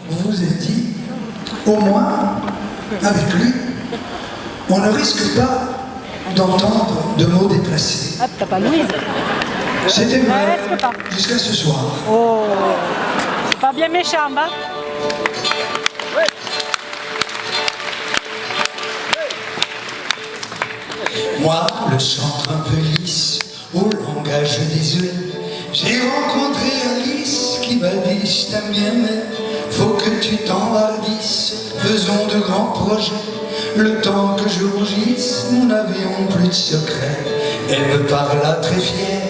vous vous êtes dit, au moins, avec lui, on ne risque pas d'entendre de mots déplacés. Ah, t'as pas Louise? C'était vrai Presque pas. jusqu'à ce soir. Oh, c'est pas bien méchant, hein? Moi, le centre un peu lisse, au langage désuet, j'ai rencontré Alice qui m'a dit je t'aime bien mais faut que tu t'envardisses, faisons de grands projets, le temps que je rougisse, nous n'avions plus de secret. Elle me parla très fière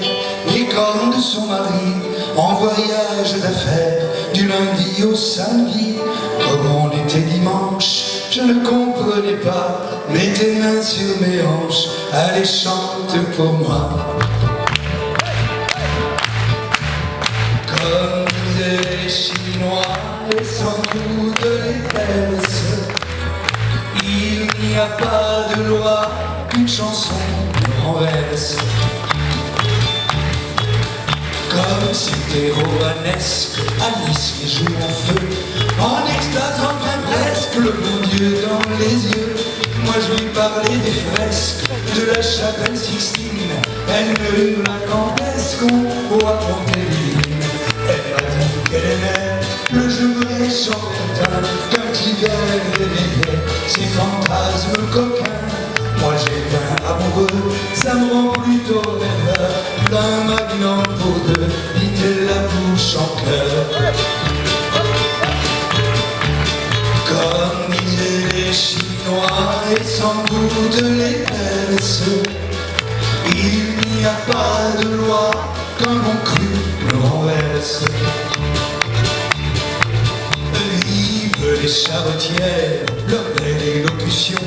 des cornes de son mari, en voyage d'affaires, du lundi au samedi. Comme on était dimanche, je ne comprenais pas, mets tes mains sur mes hanches, allez chante pour moi. Comme disaient les Chinois, et sans doute les Perses, il n'y a pas de loi qu'une chanson renverse. Comme c'était romanesque, Alice les joue en feu, en extase enfin presque, le bon Dieu dans les yeux. Moi je lui parlais des fresques de la chapelle Sixtine, elle ne hurla qu'en qu'on voit monter l'hymne. Elle m'a dit qu'elle aimait le jeu vrai chantin, qu'un petit verre réveillait ses fantasmes coquins. Moi j'ai un amoureux, ça me rend plutôt rêveur, d'un magnum pour deux, dit-elle la bouche en cœur. Comme disaient les Chinois et sans doute les Perses, il n'y a pas de loi qu'un bon cru ne renverse. Vive les charretières, leur belle élocution,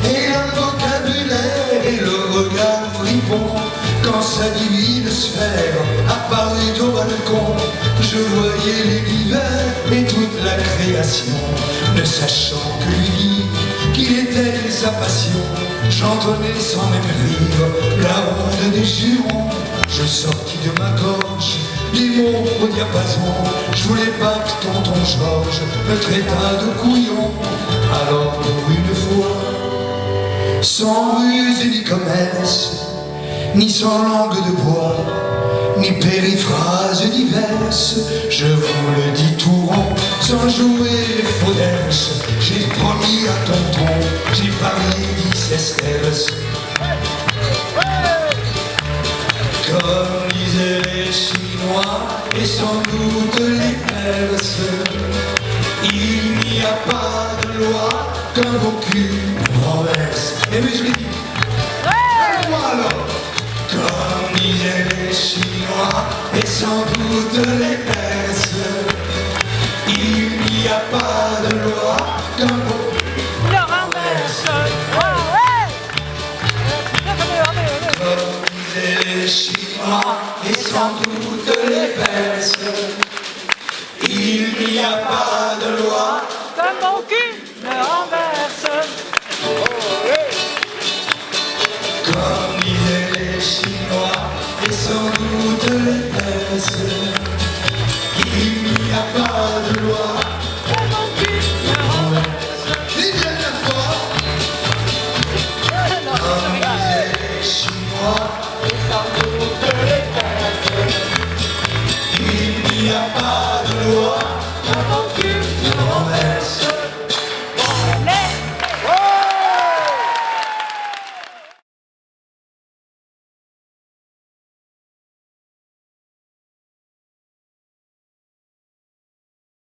et leur vocabulaire et le regard fripon. Quand sa divine sphère apparut au balcon, je voyais l'univers et toute la création. Ne sachant que lui dire qu'il était sa passion, chantonnais sans même rire la ronde des jurons. Je sortis de ma gorge des mots au diapason, je voulais pas que tonton Georges me traitât de couillon. Alors pour une fois, sans ruse ni commerce, ni sans langue de bois, ni périphrases diverses, je vous le dis tout rond, sans jouer les faux derches, j'ai promis à tonton, j'ai parié 10 sesterces. Comme disaient les Chinois et sans doute les Perses, il n'y a pas de loi qu'un bon cul renverse. Et oui, je l'ai dit. Et moi alors, comme disaient les Chinois et sans doute les Perses, il n'y a pas de loi qu'un bon cul renverse. Comme disaient les Chinois et sans doute les Perses, il n'y a pas de loi Comme mon cul me renverse. Comme disaient les Chinois et sans doute les Perses, il n'y a pas de loi Comme mon cul me renverse. Dis bien la fois. Comme disaient les Chinois Et sans doute les Perses, il n'y a pas de loi comme mon cul